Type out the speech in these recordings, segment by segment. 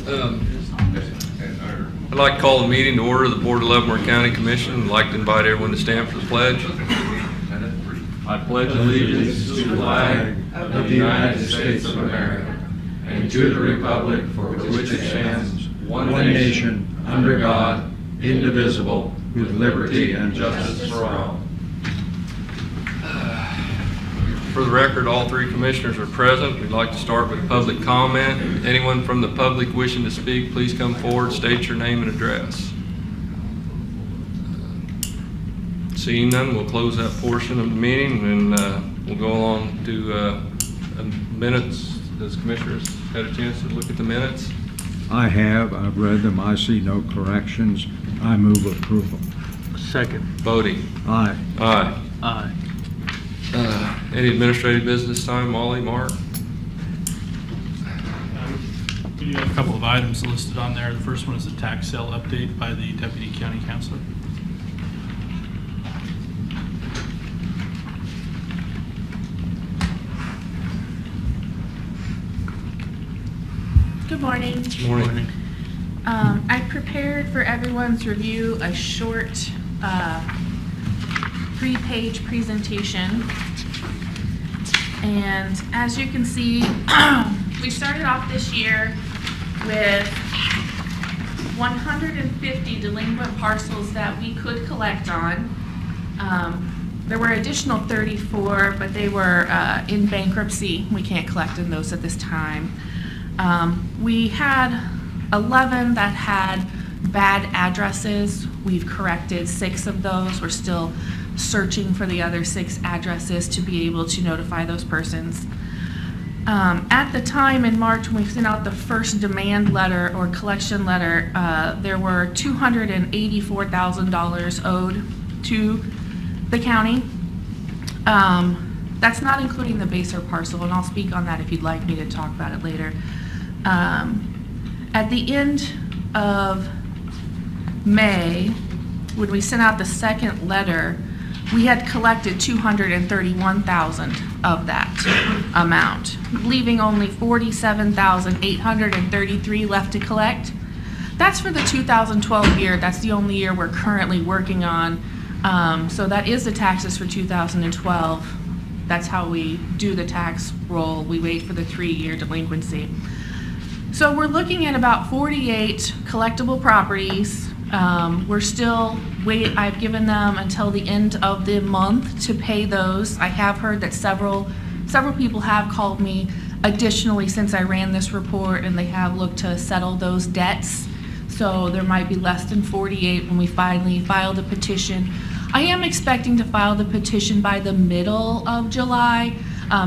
I'd like to call the meeting to order of the Board of Leavenworth County Commission. I'd like to invite everyone to stand for the pledge. I pledge allegiance to the flag of the United States of America and to the republic for which it stands, one nation, under God, indivisible, with liberty and justice for all. For the record, all three commissioners are present. We'd like to start with public comment. Anyone from the public wishing to speak, please come forward, state your name and address. Seeing none, we'll close that portion of the meeting and we'll go on to minutes. Has commissioners had a chance to look at the minutes? I have. I've read them. I see no corrections. I move approval. Second. Bodie. Aye. Aye. Aye. Any administrative business time? Molly, Mark? We do have a couple of items listed on there. The first one is a tax sale update by the Deputy County Counselor. Good morning. Good morning. I prepared for everyone's review a short 3-page presentation. And as you can see, we started off this year with 150 delinquent parcels that we could collect on. There were additional 34, but they were in bankruptcy. We can't collect on those at this time. We had 11 that had bad addresses. We've corrected 6 of those. We're still searching for the other 6 addresses to be able to notify those persons. At the time in March when we sent out the first demand letter or collection letter, there were $284,000 owed to the county. That's not including the Baser parcel, and I'll speak on that if you'd like me to talk about it later. At the end of May, when we sent out the second letter, we had collected $231,000 of that amount, leaving only $47,833 left to collect. That's for the 2012 year. That's the only year we're currently working on. So that is the taxes for 2012. That's how we do the tax roll. We wait for the 3-year delinquency. So we're looking at about 48 collectible properties. We're still I've given them until the end of the month to pay those. I have heard that several people have called me additionally since I ran this report, and they have looked to settle those debts. So there might be less than 48 when we finally file the petition. I am expecting to file the petition by the middle of July.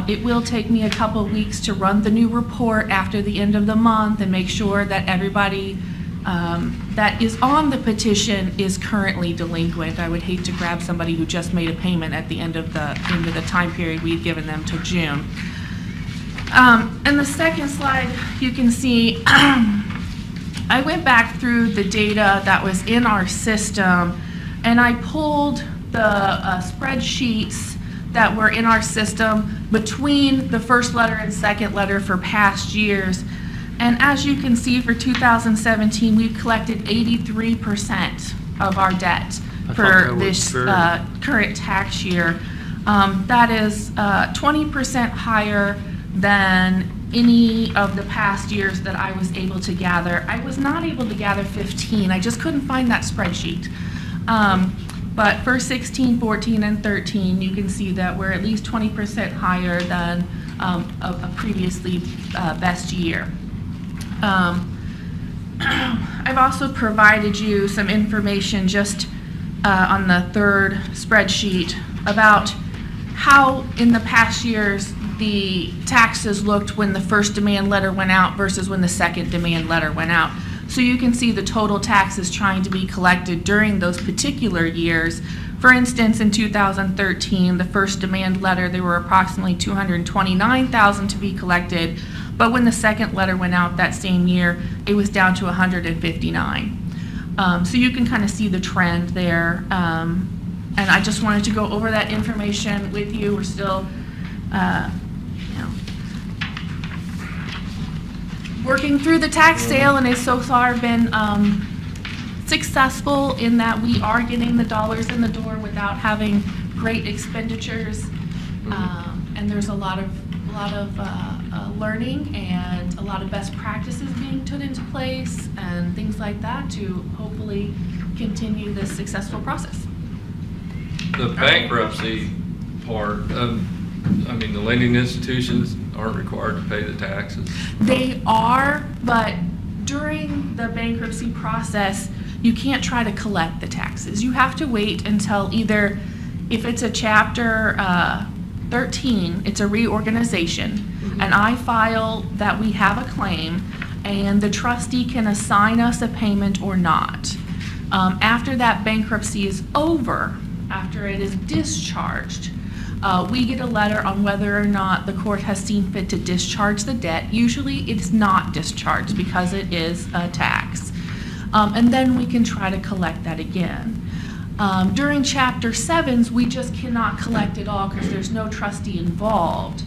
It will take me a couple of weeks to run the new report after the end of the month and make sure that everybody that is on the petition is currently delinquent. I would hate to grab somebody who just made a payment at the end of the time period we've given them till June. And the second slide, you can see I went back through the data that was in our system, and I pulled the spreadsheets that were in our system between the first letter and second letter for past years. And as you can see, for 2017, we've collected 83% of our debt for this current tax year. That is 20% higher than any of the past years that I was able to gather. I was not able to gather 15. I just couldn't find that spreadsheet. But for 16, 14, and 13, you can see that we're at least 20% higher than a previously best year. I've also provided you some information just on the third spreadsheet about how in the past years the taxes looked when the first demand letter went out versus when the second demand letter went out. So you can see the total taxes trying to be collected during those particular years. For instance, in 2013, the first demand letter, there were approximately $229,000 to be collected, but when the second letter went out that same year, it was down to $159,000. So you can kind of see the trend there. And I just wanted to go over that information with you. We're still, working through the tax sale, and it's so far been successful in that we are getting the dollars in the door without having great expenditures. And there's a lot of learning and a lot of best practices being put into place and things like that to hopefully continue this successful process. The bankruptcy part, I mean, the lending institutions aren't required to pay the taxes. They are, but during the bankruptcy process, you can't try to collect the taxes. You have to wait until either, if it's a Chapter 13, it's a reorganization, and I file that we have a claim, and the trustee can assign us a payment or not. After that bankruptcy is over, after it is discharged, we get a letter on whether or not the court has seen fit to discharge the debt. Usually it's not discharged because it is a tax. And then we can try to collect that again. During Chapter 7s, we just cannot collect it all because there's no trustee involved.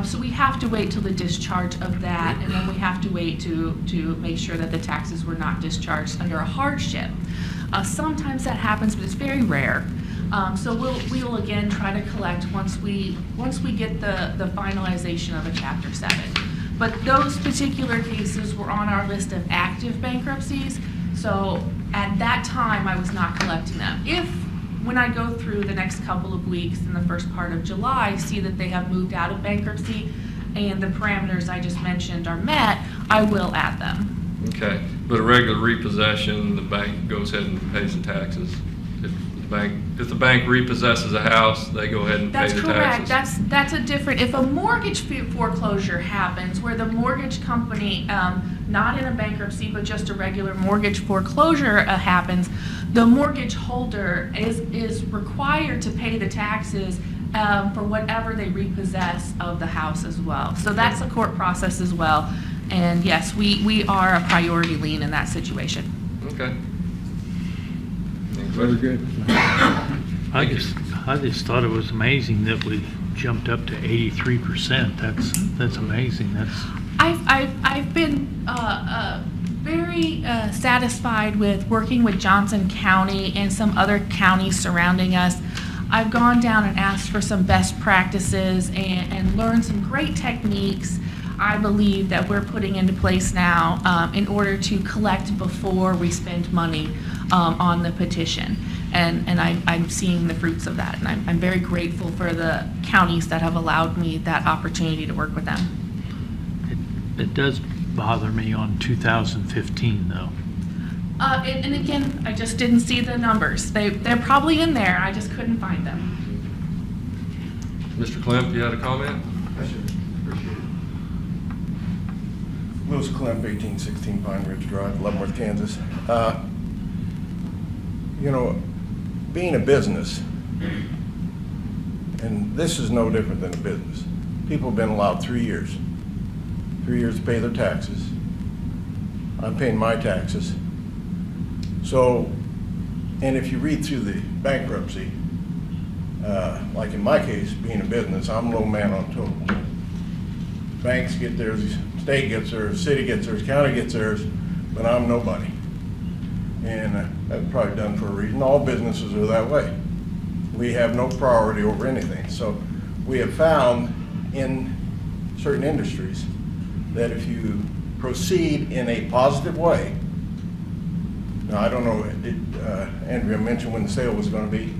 So we have to wait till the discharge of that, and then we have to wait to make sure that the taxes were not discharged under a hardship. Sometimes that happens, but it's very rare. So we will again try to collect once we get the finalization of a Chapter 7. But those particular cases were on our list of active bankruptcies, so at that time I was not collecting them. If, when I go through the next couple of weeks in the first part of July, see that they have moved out of bankruptcy and the parameters I just mentioned are met, I will add them. Okay, but a regular repossession, the bank goes ahead and pays the taxes. If the bank repossesses a house, they go ahead and pay the taxes. That's correct. That's a different, if a mortgage foreclosure happens where the mortgage company, not in a bankruptcy, but just a regular mortgage foreclosure happens, the mortgage holder is required to pay the taxes for whatever they repossess of the house as well. So that's a court process as well. And yes, we are a priority lien in that situation. Okay. Any Very questions? good. I just thought it was amazing that we jumped up to 83%. That's amazing. I've been very satisfied with working with Johnson County and some other counties surrounding us. I've gone down and asked for some best practices and learned some great techniques I believe that we're putting into place now in order to collect before we spend money on the petition. And I'm seeing the fruits of that, and I'm very grateful for the counties that have allowed me that opportunity to work with them. It does bother me on 2015 though. And again, I just didn't see the numbers. They're probably in there, I just couldn't find them. Mr. Klemp, you had a comment? Appreciate it. Louis Klemp, 1816 Pine Ridge Drive, Leavenworth, Kansas. You know, being a business, and this is no different than a business, people have been allowed 3 years. 3 years to pay their taxes. I'm paying my taxes. So, and if you read through the bankruptcy, like in my case, being a business, I'm low man on total. Banks get theirs, state gets theirs, city gets theirs, county gets theirs, but I'm nobody. And that's probably done for a reason. All businesses are that way. We have no priority over anything. So we have found in certain industries that if you proceed in a positive way, now I don't know, did Andrea mention when the sale was going to be?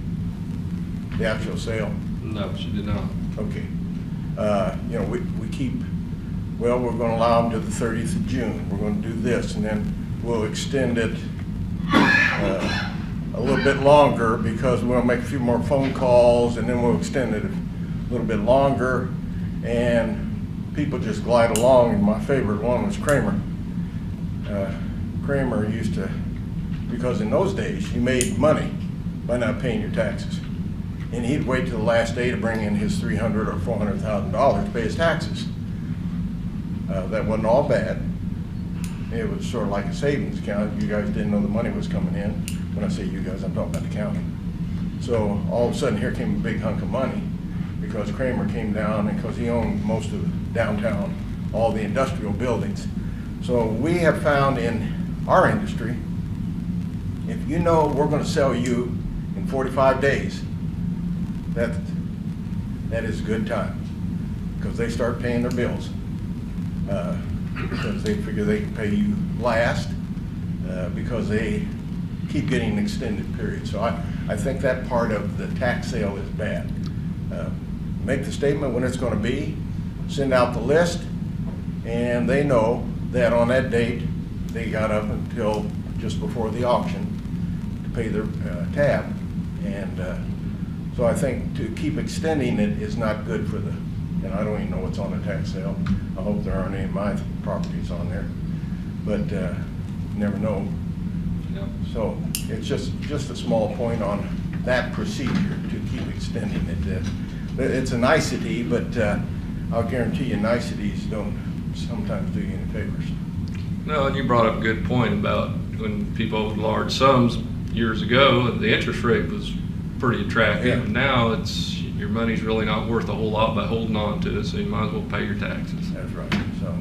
The actual sale? No, she did not. Okay. You know, we keep, well, we're going to allow them to the 30th of June. We're going to do this, and then we'll extend it a little bit longer because we'll make a few more phone calls, and then we'll extend it a little bit longer, and people just glide along. And my favorite one was Kramer. Kramer used to, because in those days you made money by not paying your taxes, and he'd wait till the last day to bring in his $300,000 or $400,000 to pay his taxes. That wasn't all bad. It was sort of like a savings account. You guys didn't know the money was coming in. When I say you guys, I'm talking about the county. So all of a sudden here came a big hunk of money because Kramer came down, and because he owned most of downtown, all the industrial buildings. So we have found in our industry, if you know we're gonna sell you in 45 days, that is a good time, because they start paying their bills. Because they figure they can pay you last, because they keep getting an extended period. So I think that part of the tax sale is bad. Make the statement when it's gonna be, send out the list, and they know that on that date, they got up until just before the auction to pay their tab. And so I think to keep extending it is not good for the, and I don't even know what's on the tax sale. I hope there aren't any of my properties on there, but never know. Yep. So it's just a small point on that procedure to keep extending it. It's a nicety, but I'll guarantee you niceties don't sometimes do you any favors. No, and you brought up a good point about when people owed large sums years ago, the interest rate was pretty attractive. Yeah. And now your money's really not worth a whole lot by holding on to it, so you might as well pay your taxes. That's right. So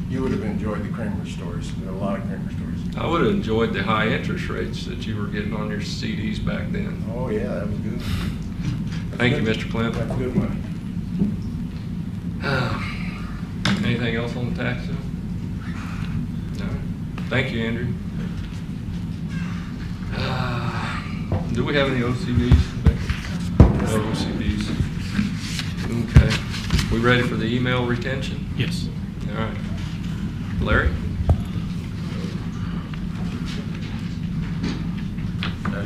you would have enjoyed the Kramer stories. There are a lot of Kramer stories. I would have enjoyed the high interest rates that you were getting on your CDs back then. Oh yeah, that was good. Thank you, Mr. Clem. That's good money. Anything else on the tax sale? No. Thank you, Andrew. Do we have any OCDs? No OCDs. Okay. We ready for the email retention? Yes. All right. Larry?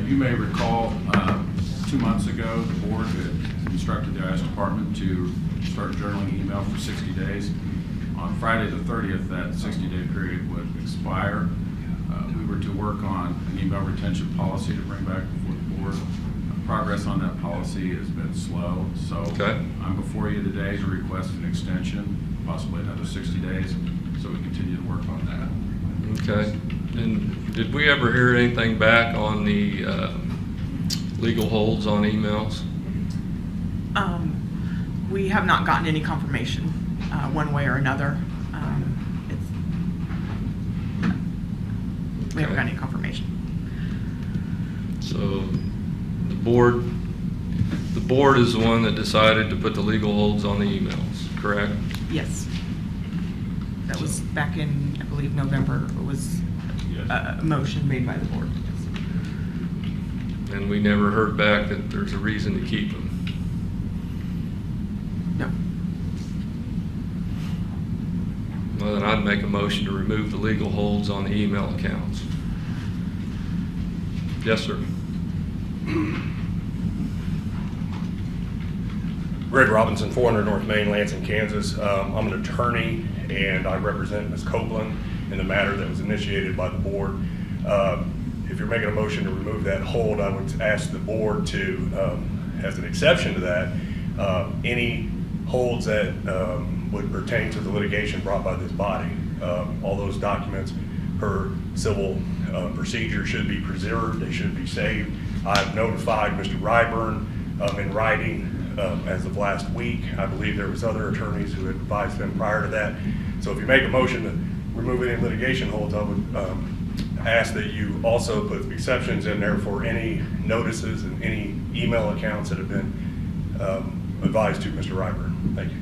You may recall, 2 months ago, the board had instructed the IS department to start journaling email for 60 days. On Friday the 30th, that 60-day period would expire. We were to work on an email retention policy to bring back before the board. Progress on that policy has been slow, so Okay. I'm before you today to request an extension, possibly another 60 days, so we continue to work on that. Okay. And did we ever hear anything back on the legal holds on emails? We have not gotten any confirmation, one way or another. We haven't gotten any confirmation. So the board is the one that decided to put the legal holds on the emails, correct? Yes. That was back in, I believe, November. It was Yes. a motion made by the board. And we never heard back that there's a reason to keep them. No. Well, then I'd make a motion to remove the legal holds on the email accounts. Yes, sir. Greg Robinson, 400 North Main, Lansing, Kansas. I'm an attorney and I represent Ms. Copeland in the matter that was initiated by the board. If you're making a motion to remove that hold, I would ask the board to, as an exception to that, any holds that would pertain to the litigation brought by this body. All those documents per civil procedure should be preserved, they should be saved. I've notified Mr. Ryburn in writing as of last week. I believe there was other attorneys who had advised them prior to that. So if you make a motion to remove any litigation holds, I would ask that you also put exceptions in there for any notices and any email accounts that have been advised to Mr. Ryburn. Thank you.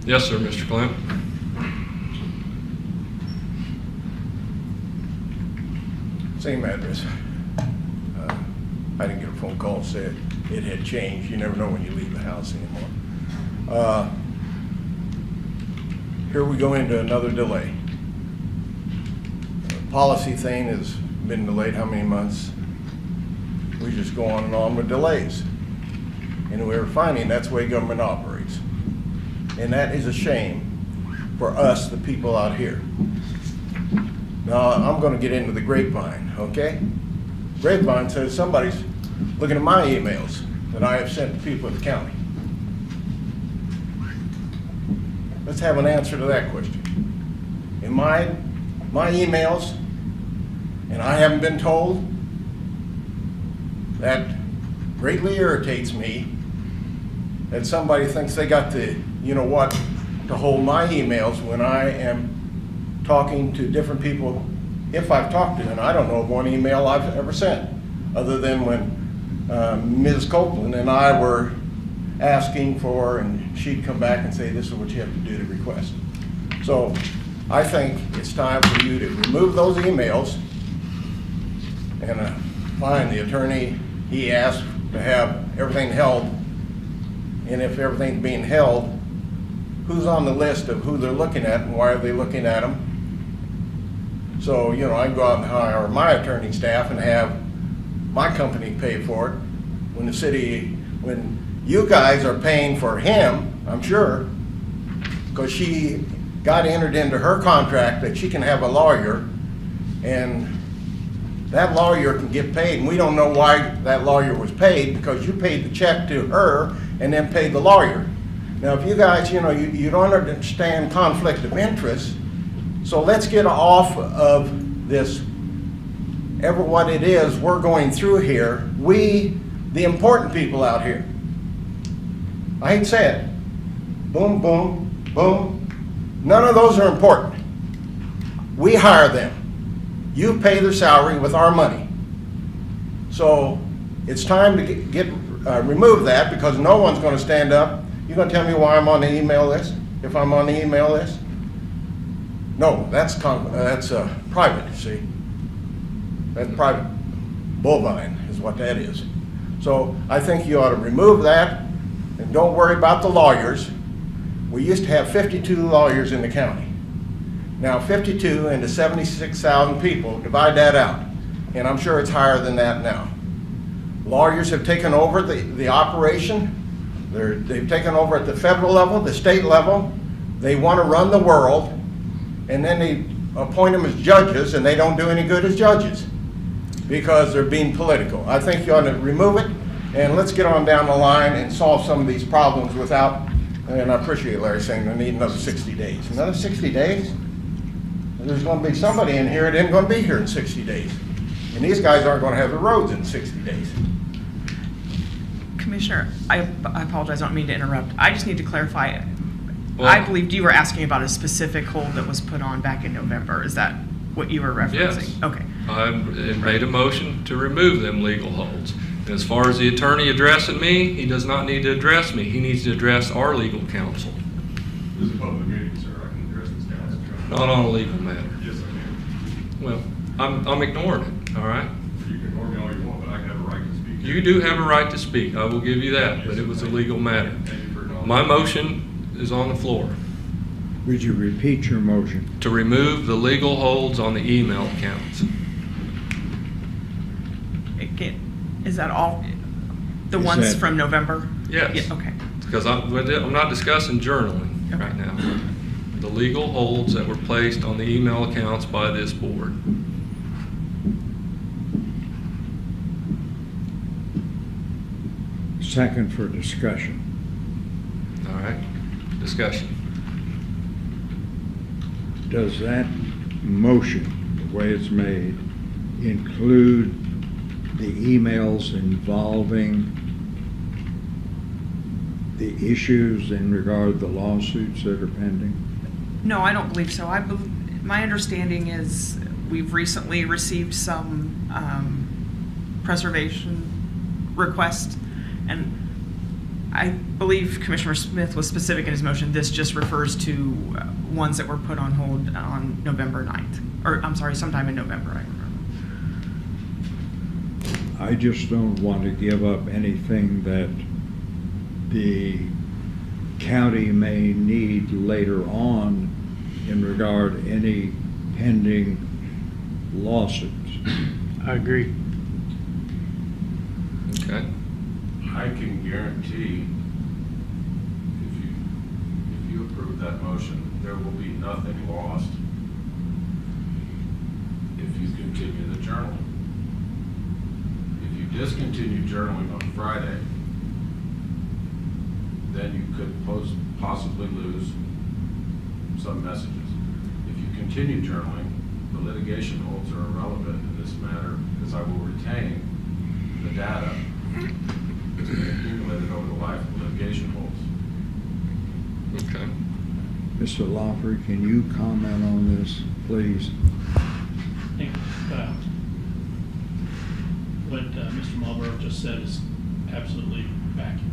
Yes, sir, Mr. Clem. Same address. I didn't get a phone call that said it had changed. You never know when you leave the house anymore. Here we go into another delay. The policy thing has been delayed how many months? We just go on and on with delays. And we're finding that's the way government operates. And that is a shame for us, the people out here. Now, I'm going to get into the grapevine, okay? Grapevine says somebody's looking at my emails that I have sent to people in the county. Let's have an answer to that question. In my emails, and I haven't been told, that greatly irritates me that somebody thinks they got the, you know what, to hold my emails when I am talking to different people, if I've talked to them. I don't know of one email I've ever sent, other than when Ms. Copeland and I were asking for, and she'd come back and say, this is what you have to do to request. So I think it's time for you to remove those emails. And fine, the attorney, he asked to have everything held. And if everything's being held, who's on the list of who they're looking at and why are they looking at them? So, you know, I can go out and hire my attorney staff and have my company pay for it when the city, when you guys are paying for him, I'm sure, because she got entered into her contract that she can have a lawyer, and that lawyer can get paid, and we don't know why that lawyer was paid, because you paid the check to her and then paid the lawyer. Now, if you guys, you know, you don't understand conflict of interest, so let's get off of this, ever what it is we're going through here. We, the important people out here, I hate to say it, boom, boom, boom, none of those are important. We hire them. You pay their salary with our money. So it's time to remove that, because no one's going to stand up. You're going to tell me why I'm on the email list, if I'm on the email list? No, that's private, see? That's private bovine is what that is. So I think you ought to remove that, and don't worry about the lawyers. We used to have 52 lawyers in the county. Now 52 into 76,000 people, divide that out, and I'm sure it's higher than that now. Lawyers have taken over the operation. They've taken over at the federal level, the state level. They want to run the world, and then they appoint them as judges, and they don't do any good as judges because they're being political. I think you ought to remove it, and let's get on down the line and solve some of these problems without, and I appreciate Larry saying they need another 60 days. Another 60 days? There's going to be somebody in here that isn't going to be here in 60 days. And these guys aren't going to have the roads in 60 days. Commissioner, I apologize, I don't mean to interrupt. I just need to clarify. Well, I believed you were asking about a specific hold that was put on back in November. Is that what you were referencing? Yes. Okay. I made a motion to remove them legal holds. And as far as the attorney addressing me, he does not need to address me. He needs to address our legal counsel. This is a public meeting, sir. I can address this council. Not on a legal matter. Yes, I can. Well, I'm ignoring it, all right? You can ignore me all you want, but I have a right to speak. You do have a right to speak. I will give you that, but it was a legal matter. Thank you for acknowledging. My motion is on the floor Would you repeat your motion? to remove the legal holds on the email accounts. Is that all? The Is ones that- from November? Yes. Yeah, okay. Because I'm not discussing journaling right now. The legal holds that were placed on the email accounts by this board. Second for discussion. All right, discussion. Does that motion, the way it's made, include the emails involving the issues in regard to the lawsuits that are pending? No, I don't believe so. My understanding is we've recently received some preservation requests, and I believe Commissioner Smith was specific in his motion. This just refers to ones that were put on hold on November 9th. Or, I'm sorry, sometime in November, I remember. I just don't want to give up anything that the county may need later on in regard to any pending lawsuits. I agree. Okay. I can guarantee, if you approve that motion, there will be nothing lost if you continue the journal. If you discontinue journaling on Friday, then you could possibly lose some messages. If you continue journaling, the litigation holds are irrelevant in this matter, because I will retain the data that's been accumulated over the life of the litigation holds. Okay. Mr. Lawford, can you comment on this, please? I think what Mr. Marlboro just said is absolutely accurate.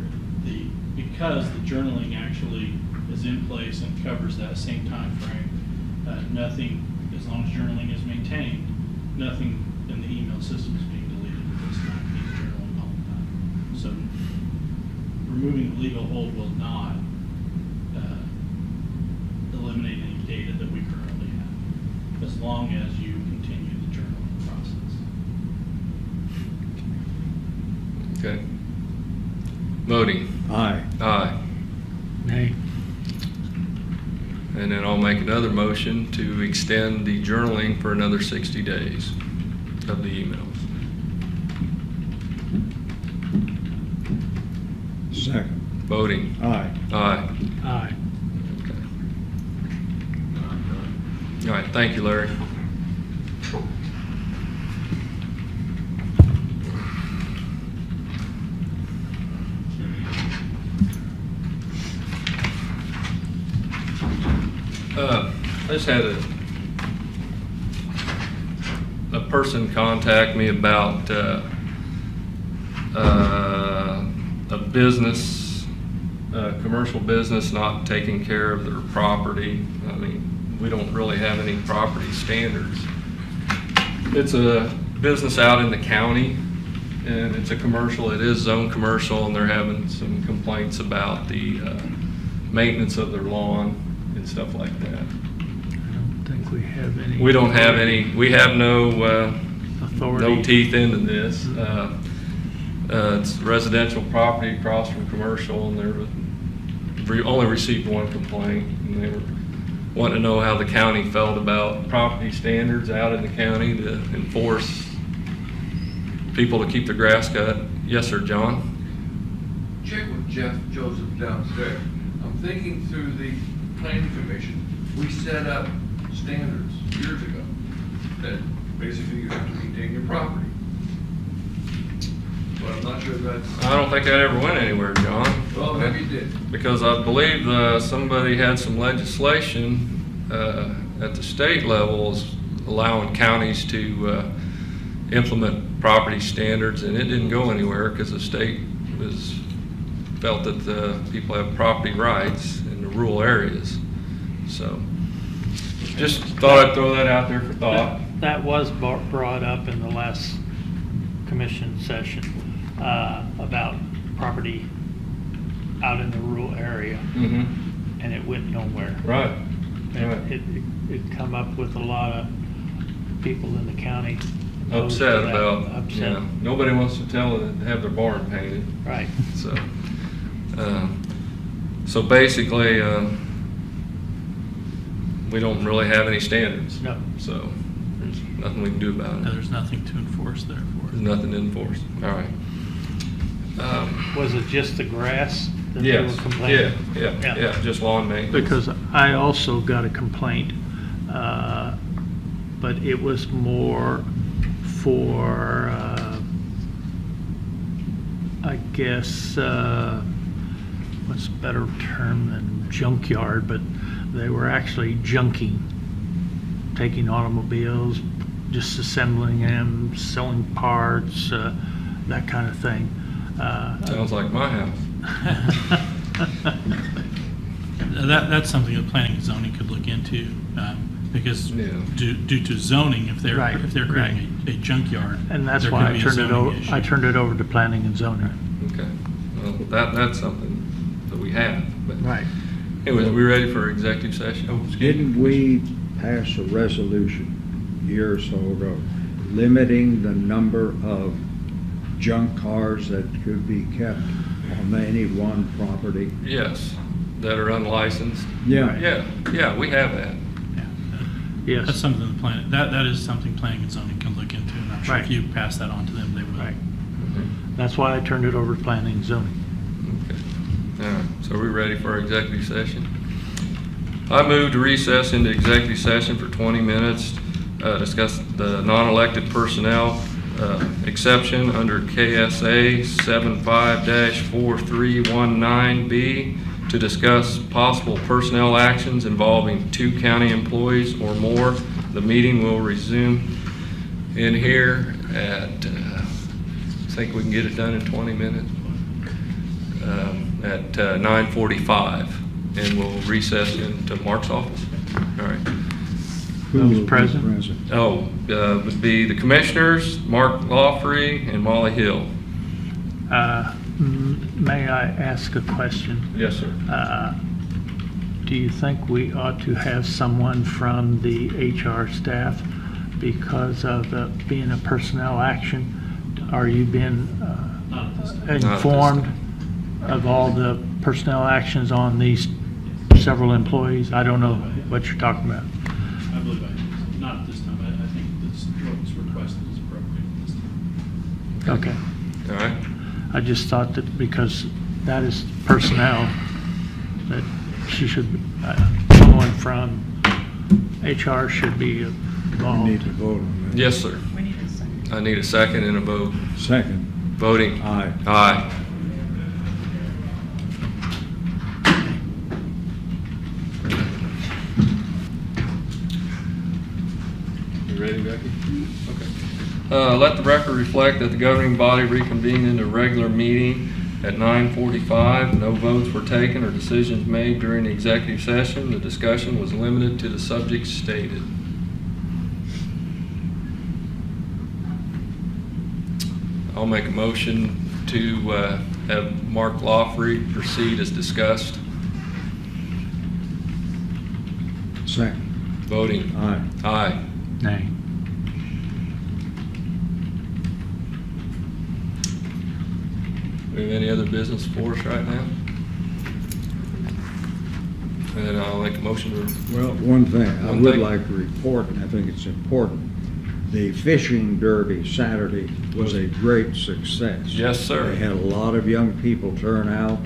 Because the journaling actually is in place and covers that same time frame, nothing, as long as journaling is maintained, nothing in the email system is being deleted. It's not being journaling all the time. So removing the legal hold will not eliminate any data that we currently have, as long as you continue the journaling process. Okay. Voting. Aye. Aye. Nay. And then I'll make another motion to extend the journaling for another 60 days of the emails. Second. Voting. Aye. Aye. Aye. Okay. All right, thank you, Larry. I just had a person contact me about a business, commercial business not taking care of their property. I mean, we don't really have any property standards. It's a business out in the county, and it's a commercial. It is zone commercial, and they're having some complaints about the maintenance of their lawn and stuff like that. I don't think we have any. We don't have any, we have no authority. teeth into this. It's residential property across from commercial, and they only received one complaint, and they were wanting to know how the county felt about property standards out in the county to enforce people to keep their grass cut. Yes, sir, John? Check with Jeff Joseph downstairs. I'm thinking through the planning commission, we set up standards years ago that basically you have to maintain your property. But I'm not sure that's, I don't think that ever went anywhere, John. well, maybe it did. Because I believe somebody had some legislation at the state levels allowing counties to implement property standards, and it didn't go anywhere because the state felt that the people have property rights in the rural areas. So just thought I'd throw that out there for thought. That was brought up in the last commission session about property out in the rural area, Mm-hmm. and it went nowhere. Right. It come up with a lot of people in the county opposed to Upset that. about, Upset. yeah, nobody wants to have their barn painted. Right. So basically, we don't really have any standards. No. So there's nothing we can do about No, it. there's nothing to enforce therefore. There's nothing to enforce. All right. Was it just the grass that they were Yes, complaining? yeah, just lawn maintenance. Because I also got a complaint, but it was more for, I guess, what's a better term than junkyard, but they were actually junking, taking automobiles, disassembling them, selling parts, that kind of thing. Sounds like my house. That's something that planning and zoning could look into, because Yeah. due to zoning, if they're Right, creating a junkyard. And that's there why could I be a turned it zoning over, issue. I turned it over to planning and zoning. Okay. Well, that's something that we have. But Right. anyways, are we ready for executive session? Oh, excuse me. Didn't we pass a resolution a year or so ago limiting the number of junk cars that could be kept on any one property? Yes, that are unlicensed. Yeah. Yeah, we have that. Yes. That's something that is something planning and zoning can look into, and I'm sure if Right. you pass that on to them, they will. Right. That's why I turned it over to planning and zoning. Okay. All right, so are we ready for our executive session? I move to recess into executive session for 20 minutes, discuss the non-elected personnel exception under KSA 75-4319B to discuss possible personnel actions involving 2 county employees or more. The meeting will resume in here at, I think we can get it done in 20 minutes, at 9:45, and we'll recess into Mark's office. All right. Who Those will be present? Oh, would be the commissioners, Mark Lawfrey and Molly Hill. May I ask a question? Yes, sir. Do you think we ought to have someone from the HR staff because of being a personnel action? Are you being Not at this time. this informed of all the personnel actions on these several employees? I don't know what you're talking about. I believe not at this time. I think this, what's requested is appropriate at this time. Okay. All right. I just thought that because that is personnel, that she should, someone from HR should be We involved. need to vote on that. Yes, sir. We need a second. I need a second and a vote. Second. Voting. Aye. Aye. You ready, Becky? Okay. Let the record reflect that the governing body reconvened in a regular meeting at 9:45. No votes were taken or decisions made during the executive session. The discussion was limited to the subjects stated. I'll make a motion to have Mark Lawfrey proceed as discussed. Second. Voting. Aye. Aye. Nay. Do we have any other business for us right now? And then I'll make a motion to, Well, one thing, I One would thing. like to report, and I think it's important. The fishing derby Saturday was a great success. Yes, sir. They had a lot of young people turn out.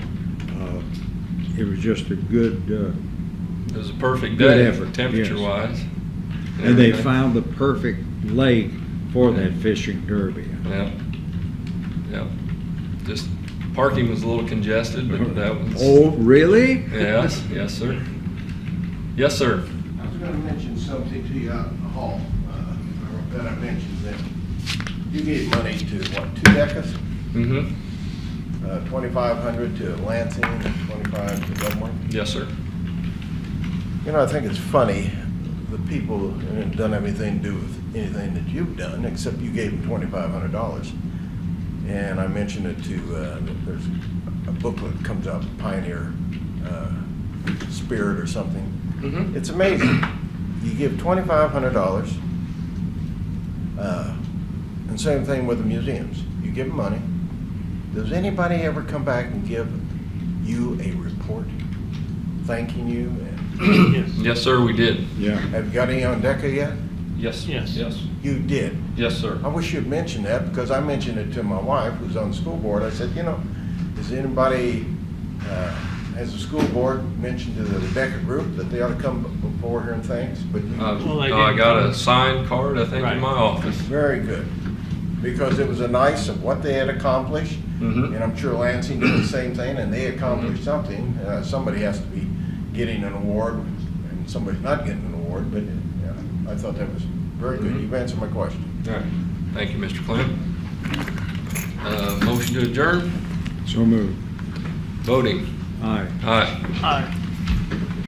It was just a good, it was a perfect Good day, effort, temperature wise. and they found the perfect lake for that fishing derby. Yeah, yeah. Just parking was a little congested, but that was. Oh, really? Yes, yes, sir. Yes, sir. I was gonna mention something to you out in the hall, that I mentioned then. You gave money to, what, 2 decas? Mm-hmm. 2,500 to Lansing and 25 to Leavenworth. Yes, sir. You know, I think it's funny, the people, and it doesn't have anything to do with anything that you've done, except you gave them $2,500. And I mentioned it to, there's a booklet that comes out, Pioneer Spirit or something. Mm-hmm. It's amazing. You give $2,500, and same thing with the museums. You give them money. Does anybody ever come back and give you a report thanking you? And Yes, sir, we did. Yeah. have you got any on DECA yet? Yes. Yes. Yes. You did. Yes, sir. I wish you'd mentioned that, because I mentioned it to my wife, who's on the school board. I said, you know, is anybody, has the school board mentioned to the DECA group that they ought to come before here and thanks? But you, Well, they I did got come. a signed card, I think, Right. in my office. very good, because it was a nice of what they had accomplished. Mhm. And I'm sure Lansing did the same thing, and they accomplished something. Somebody has to be getting an award, and somebody's not getting an award, but yeah, I thought that was very good. Mhm. You've answered my question. All right. Thank you, Mr. Clem. Motion to adjourn? So moved. Voting. Aye. Aye. Aye.